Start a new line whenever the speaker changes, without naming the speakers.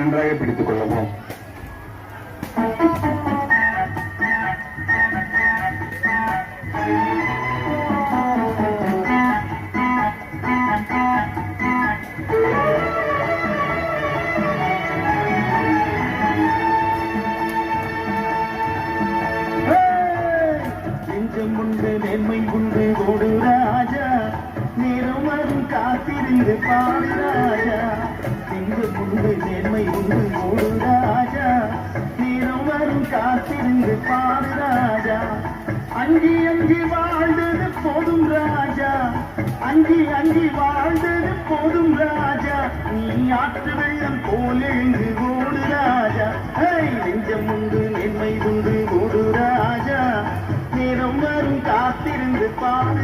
நன்றாக பிடித்துக் கொள்ளவும்.
நெஞ்சம் உண்டு நேர்மை உண்டு ஓடு ராஜா, நேரம் வரும் காத்திருந்து பாடு ராஜா. நெஞ்சம் உண்டு நேர்மை உண்டு ஓடு ராஜா, நேரம் வரும் காத்திருந்து பாடு ராஜா. அஞ்சி அஞ்சி வாழ்ந்தது போதும் ராஜா, அஞ்சி அஞ்சி வாழ்ந்தது போதும் ராஜா. நீ ஆற்று வெள்ளம் போல் எழுந்து ஓடு ராஜா. நெஞ்சம் உண்டு நேர்மை உண்டு ஓடு ராஜா, நேரம் வரும் காத்திருந்து பாடு